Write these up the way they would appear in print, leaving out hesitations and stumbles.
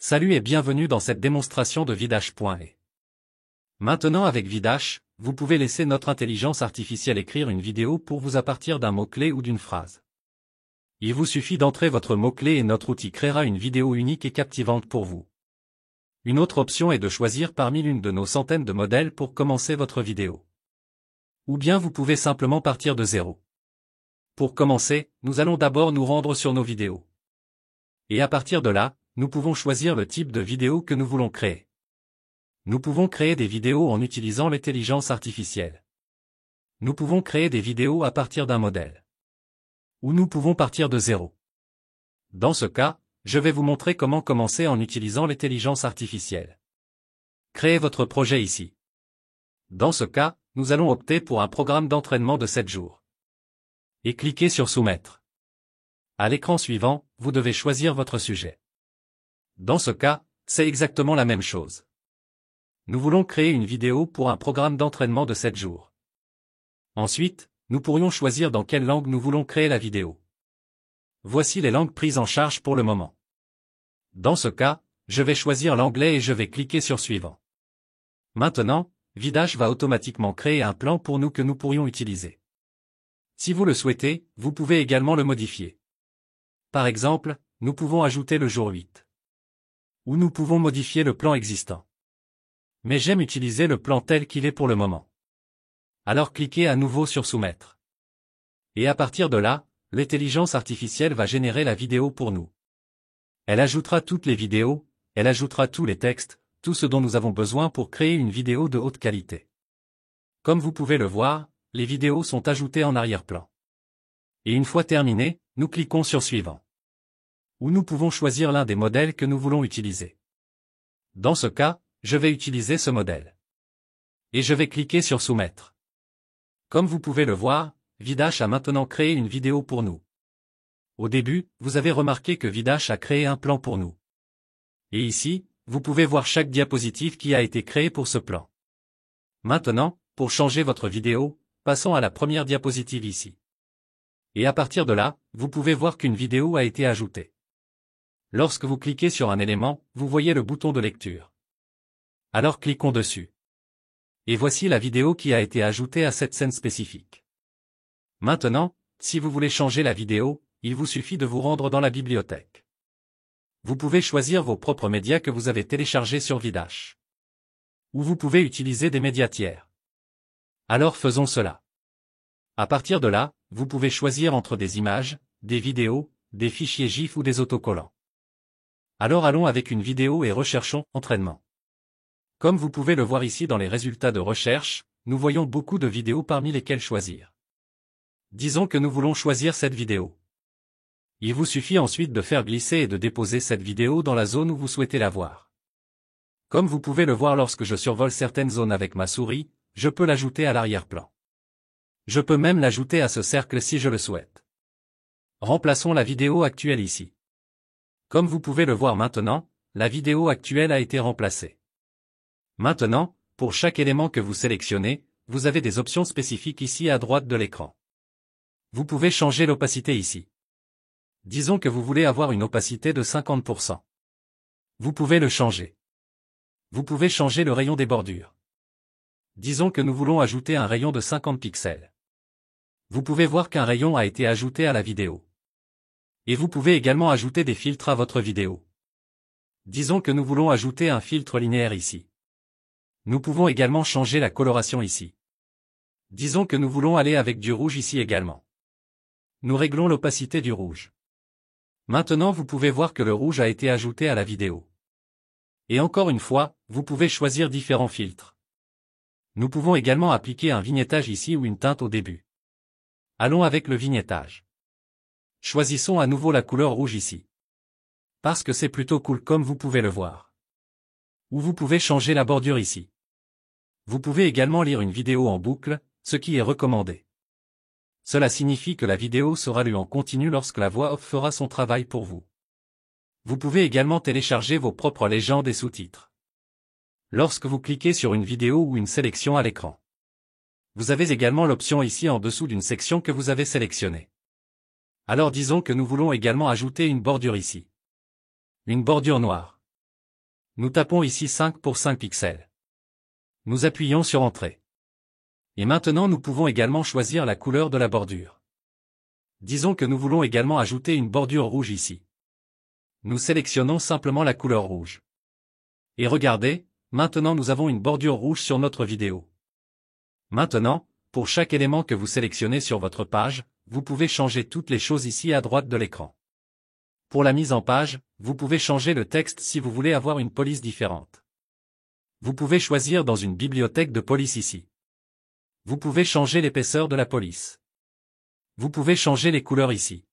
Salut et bienvenue dans cette démonstration de Vidash.ai. Maintenant avec Vidash, vous pouvez laisser notre intelligence artificielle écrire une vidéo pour vous à partir d'un mot-clé ou d'une phrase. Il vous suffit d'entrer votre mot-clé et notre outil créera une vidéo unique et captivante pour vous. Une autre option est de choisir parmi l'une de nos centaines de modèles pour commencer votre vidéo. Ou bien vous pouvez simplement partir de zéro. Pour commencer, nous allons d'abord nous rendre sur nos vidéos. Et à partir de là, nous pouvons choisir le type de vidéo que nous voulons créer. Nous pouvons créer des vidéos en utilisant l'intelligence artificielle. Nous pouvons créer des vidéos à partir d'un modèle. Ou nous pouvons partir de zéro. Dans ce cas, je vais vous montrer comment commencer en utilisant l'intelligence artificielle. Créez votre projet ici. Dans ce cas, nous allons opter pour un programme d'entraînement de 7 jours. Et cliquez sur Soumettre. À l'écran suivant, vous devez choisir votre sujet. Dans ce cas, c'est exactement la même chose. Nous voulons créer une vidéo pour un programme d'entraînement de 7 jours. Ensuite, nous pourrions choisir dans quelle langue nous voulons créer la vidéo. Voici les langues prises en charge pour le moment. Dans ce cas, je vais choisir l'anglais et je vais cliquer sur Suivant. Maintenant, Vidash va automatiquement créer un plan pour nous que nous pourrions utiliser. Si vous le souhaitez, vous pouvez également le modifier. Par exemple, nous pouvons ajouter le jour 8. Ou nous pouvons modifier le plan existant. Mais j'aime utiliser le plan tel qu'il est pour le moment. Alors cliquez à nouveau sur Soumettre. Et à partir de là, l'intelligence artificielle va générer la vidéo pour nous. Elle ajoutera toutes les vidéos, elle ajoutera tous les textes, tout ce dont nous avons besoin pour créer une vidéo de haute qualité. Comme vous pouvez le voir, les vidéos sont ajoutées en arrière-plan. Et une fois terminé, nous cliquons sur Suivant. Où nous pouvons choisir l'un des modèles que nous voulons utiliser. Dans ce cas, je vais utiliser ce modèle. Et je vais cliquer sur Soumettre. Comme vous pouvez le voir, Vidash a maintenant créé une vidéo pour nous. Au début, vous avez remarqué que Vidash a créé un plan pour nous. Et ici, vous pouvez voir chaque diapositive qui a été créée pour ce plan. Maintenant, pour changer votre vidéo, passons à la première diapositive ici. Et à partir de là, vous pouvez voir qu'une vidéo a été ajoutée. Lorsque vous cliquez sur un élément, vous voyez le bouton de lecture. Alors cliquons dessus. Et voici la vidéo qui a été ajoutée à cette scène spécifique. Maintenant, si vous voulez changer la vidéo, il vous suffit de vous rendre dans la bibliothèque. Vous pouvez choisir vos propres médias que vous avez téléchargés sur Vidash. Ou vous pouvez utiliser des médias tiers. Alors faisons cela. À partir de là, vous pouvez choisir entre des images, des vidéos, des fichiers GIF ou des autocollants. Alors allons avec une vidéo et recherchons « Entraînement ». Comme vous pouvez le voir ici dans les résultats de recherche, nous voyons beaucoup de vidéos parmi lesquelles choisir. Disons que nous voulons choisir cette vidéo. Il vous suffit ensuite de faire glisser et de déposer cette vidéo dans la zone où vous souhaitez la voir. Comme vous pouvez le voir lorsque je survole certaines zones avec ma souris, je peux l'ajouter à l'arrière-plan. Je peux même l'ajouter à ce cercle si je le souhaite. Remplaçons la vidéo actuelle ici. Comme vous pouvez le voir maintenant, la vidéo actuelle a été remplacée. Maintenant, pour chaque élément que vous sélectionnez, vous avez des options spécifiques ici à droite de l'écran. Vous pouvez changer l'opacité ici. Disons que vous voulez avoir une opacité de 50%. Vous pouvez le changer. Vous pouvez changer le rayon des bordures. Disons que nous voulons ajouter un rayon de 50 pixels. Vous pouvez voir qu'un rayon a été ajouté à la vidéo. Et vous pouvez également ajouter des filtres à votre vidéo. Disons que nous voulons ajouter un filtre linéaire ici. Nous pouvons également changer la coloration ici. Disons que nous voulons aller avec du rouge ici également. Nous réglons l'opacité du rouge. Maintenant vous pouvez voir que le rouge a été ajouté à la vidéo. Et encore une fois, vous pouvez choisir différents filtres. Nous pouvons également appliquer un vignettage ici ou une teinte au début. Allons avec le vignettage. Choisissons à nouveau la couleur rouge ici. Parce que c'est plutôt cool comme vous pouvez le voir. Ou vous pouvez changer la bordure ici. Vous pouvez également lire une vidéo en boucle, ce qui est recommandé. Cela signifie que la vidéo sera lue en continu lorsque la voix off fera son travail pour vous. Vous pouvez également télécharger vos propres légendes et sous-titres. Lorsque vous cliquez sur une vidéo ou une sélection à l'écran. Vous avez également l'option ici en dessous d'une section que vous avez sélectionnée. Alors disons que nous voulons également ajouter une bordure ici. Une bordure noire. Nous tapons ici 5 pour 5 pixels. Nous appuyons sur Entrée. Et maintenant nous pouvons également choisir la couleur de la bordure. Disons que nous voulons également ajouter une bordure rouge ici. Nous sélectionnons simplement la couleur rouge. Et regardez, maintenant nous avons une bordure rouge sur notre vidéo. Maintenant, pour chaque élément que vous sélectionnez sur votre page, vous pouvez changer toutes les choses ici à droite de l'écran. Pour la mise en page, vous pouvez changer le texte si vous voulez avoir une police différente. Vous pouvez choisir dans une bibliothèque de police ici. Vous pouvez changer l'épaisseur de la police. Vous pouvez changer les couleurs ici.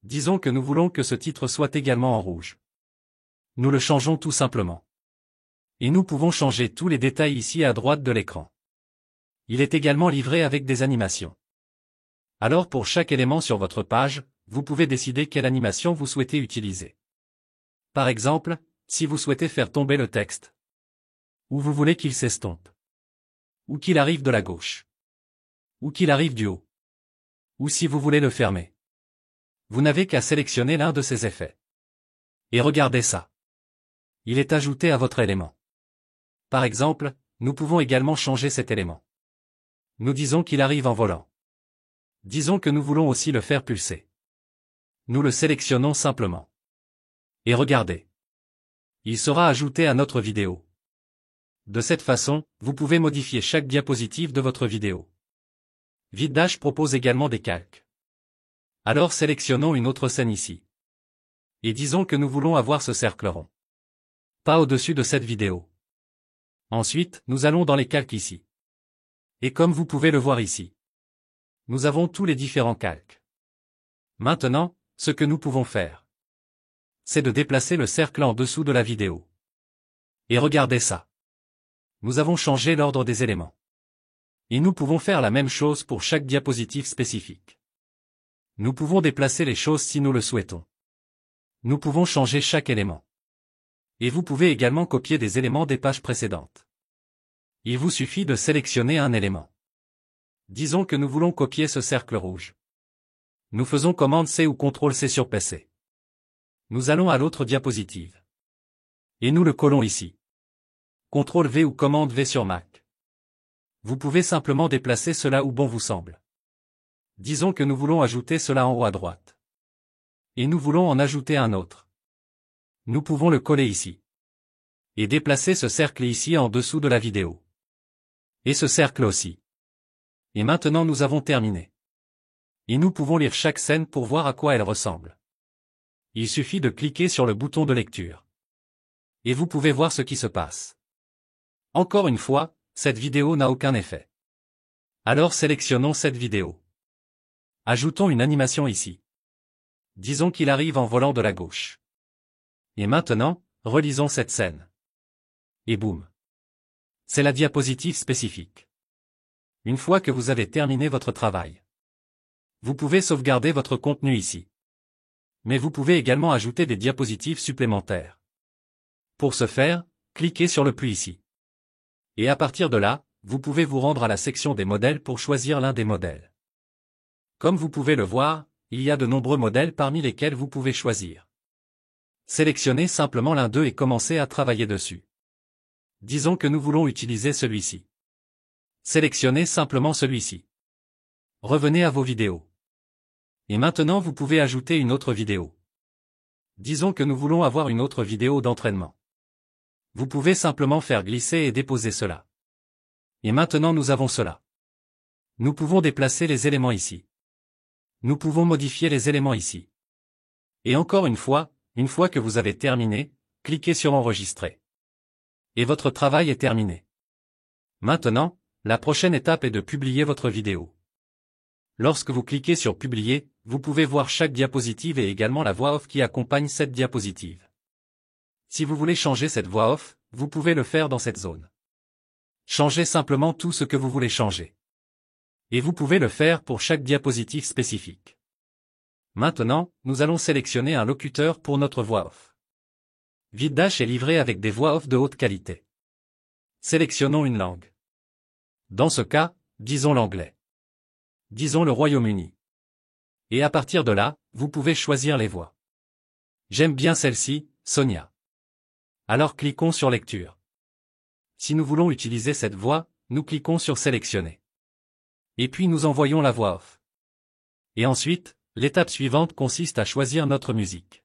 Disons que nous voulons que ce titre soit également en rouge. Nous le changeons tout simplement. Et nous pouvons changer tous les détails ici à droite de l'écran. Il est également livré avec des animations. Alors pour chaque élément sur votre page, vous pouvez décider quelle animation vous souhaitez utiliser. Par exemple, si vous souhaitez faire tomber le texte. Ou vous voulez qu'il s'estompe. Ou qu'il arrive de la gauche. Ou qu'il arrive du haut. Ou si vous voulez le fermer. Vous n'avez qu'à sélectionner l'un de ces effets. Et regardez ça. Il est ajouté à votre élément. Par exemple, nous pouvons également changer cet élément. Nous disons qu'il arrive en volant. Disons que nous voulons aussi le faire pulser. Nous le sélectionnons simplement. Et regardez. Il sera ajouté à notre vidéo. De cette façon, vous pouvez modifier chaque diapositive de votre vidéo. VidDash propose également des calques. Alors sélectionnons une autre scène ici. Et disons que nous voulons avoir ce cercle rond. Pas au-dessus de cette vidéo. Ensuite, nous allons dans les calques ici. Et comme vous pouvez le voir ici, nous avons tous les différents calques. Maintenant, ce que nous pouvons faire, c'est de déplacer le cercle en dessous de la vidéo. Et regardez ça. Nous avons changé l'ordre des éléments. Et nous pouvons faire la même chose pour chaque diapositive spécifique. Nous pouvons déplacer les choses si nous le souhaitons. Nous pouvons changer chaque élément. Et vous pouvez également copier des éléments des pages précédentes. Il vous suffit de sélectionner un élément. Disons que nous voulons copier ce cercle rouge. Nous faisons commande C ou CTRL C sur PC. Nous allons à l'autre diapositive. Et nous le collons ici. CTRL V ou commande V sur Mac. Vous pouvez simplement déplacer cela où bon vous semble. Disons que nous voulons ajouter cela en haut à droite. Et nous voulons en ajouter un autre. Nous pouvons le coller ici. Et déplacer ce cercle ici en dessous de la vidéo. Et ce cercle aussi. Et maintenant nous avons terminé. Et nous pouvons lire chaque scène pour voir à quoi elle ressemble. Il suffit de cliquer sur le bouton de lecture. Et vous pouvez voir ce qui se passe. Encore une fois, cette vidéo n'a aucun effet. Alors sélectionnons cette vidéo. Ajoutons une animation ici. Disons qu'il arrive en volant de la gauche. Et maintenant, relisons cette scène. Et boum. C'est la diapositive spécifique. Une fois que vous avez terminé votre travail, vous pouvez sauvegarder votre contenu ici. Mais vous pouvez également ajouter des diapositives supplémentaires. Pour ce faire, cliquez sur le plus ici. Et à partir de là, vous pouvez vous rendre à la section des modèles pour choisir l'un des modèles. Comme vous pouvez le voir, il y a de nombreux modèles parmi lesquels vous pouvez choisir. Sélectionnez simplement l'un d'eux et commencez à travailler dessus. Disons que nous voulons utiliser celui-ci. Sélectionnez simplement celui-ci. Revenez à vos vidéos. Et maintenant vous pouvez ajouter une autre vidéo. Disons que nous voulons avoir une autre vidéo d'entraînement. Vous pouvez simplement faire glisser et déposer cela. Et maintenant nous avons cela. Nous pouvons déplacer les éléments ici. Nous pouvons modifier les éléments ici. Et encore une fois que vous avez terminé, cliquez sur Enregistrer. Et votre travail est terminé. Maintenant, la prochaine étape est de publier votre vidéo. Lorsque vous cliquez sur Publier, vous pouvez voir chaque diapositive et également la voix off qui accompagne cette diapositive. Si vous voulez changer cette voix off, vous pouvez le faire dans cette zone. Changez simplement tout ce que vous voulez changer. Et vous pouvez le faire pour chaque diapositive spécifique. Maintenant, nous allons sélectionner un locuteur pour notre voix off. VidDash est livré avec des voix off de haute qualité. Sélectionnons une langue. Dans ce cas, disons l'anglais. Disons le Royaume-Uni. Et à partir de là, vous pouvez choisir les voix. J'aime bien celle-ci, Sonia. Alors cliquons sur Lecture. Si nous voulons utiliser cette voix, nous cliquons sur Sélectionner. Et puis nous envoyons la voix off. Et ensuite, l'étape suivante consiste à choisir notre musique.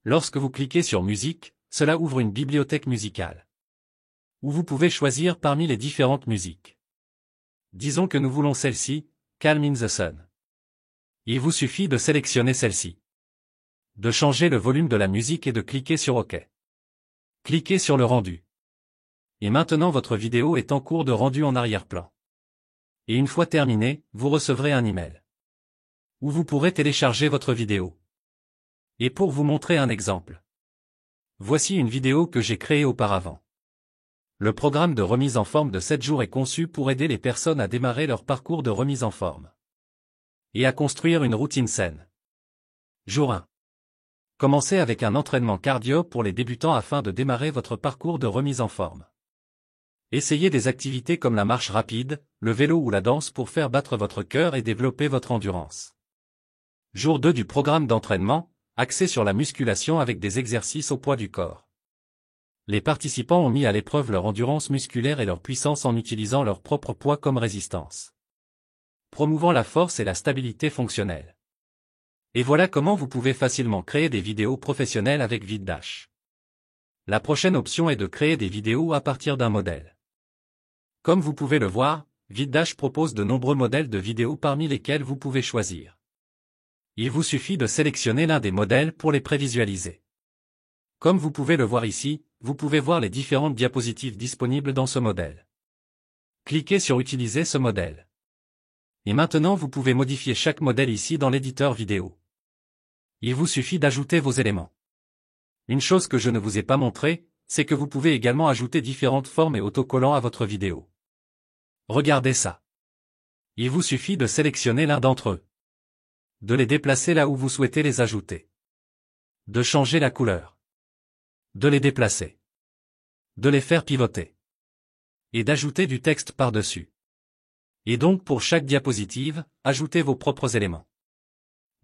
Lorsque vous cliquez sur Musique, cela ouvre une bibliothèque musicale, où vous pouvez choisir parmi les différentes musiques. Disons que nous voulons celle-ci, Calm in the Sun. Il vous suffit de sélectionner celle-ci, de changer le volume de la musique et de cliquer sur OK. Cliquez sur le rendu. Et maintenant votre vidéo est en cours de rendu en arrière-plan. Et une fois terminée, vous recevrez un email, où vous pourrez télécharger votre vidéo. Et pour vous montrer un exemple, voici une vidéo que j'ai créée auparavant. Le programme de remise en forme de 7 jours est conçu pour aider les personnes à démarrer leur parcours de remise en forme et à construire une routine saine. Jour 1. Commencez avec un entraînement cardio pour les débutants afin de démarrer votre parcours de remise en forme. Essayez des activités comme la marche rapide, le vélo ou la danse pour faire battre votre cœur et développer votre endurance. Jour 2 du programme d'entraînement, axé sur la musculation avec des exercices au poids du corps. Les participants ont mis à l'épreuve leur endurance musculaire et leur puissance en utilisant leur propre poids comme résistance, promouvant la force et la stabilité fonctionnelle. Et voilà comment vous pouvez facilement créer des vidéos professionnelles avec VidDash. La prochaine option est de créer des vidéos à partir d'un modèle. Comme vous pouvez le voir, VidDash propose de nombreux modèles de vidéos parmi lesquels vous pouvez choisir. Il vous suffit de sélectionner l'un des modèles pour les prévisualiser. Comme vous pouvez le voir ici, vous pouvez voir les différentes diapositives disponibles dans ce modèle. Cliquez sur Utiliser ce modèle. Et maintenant vous pouvez modifier chaque modèle ici dans l'éditeur vidéo. Il vous suffit d'ajouter vos éléments. Une chose que je ne vous ai pas montrée, c'est que vous pouvez également ajouter différentes formes et autocollants à votre vidéo. Regardez ça. Il vous suffit de sélectionner l'un d'entre eux, de les déplacer là où vous souhaitez les ajouter, de changer la couleur, de les déplacer, de les faire pivoter, et d'ajouter du texte par-dessus. Et donc pour chaque diapositive, ajoutez vos propres éléments.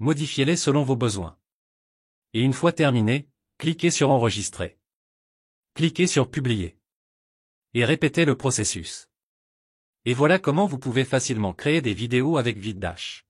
Modifiez-les selon vos besoins. Et une fois terminé, cliquez sur Enregistrer. Cliquez sur Publier. Et répétez le processus. Et voilà comment vous pouvez facilement créer des vidéos avec VidDash.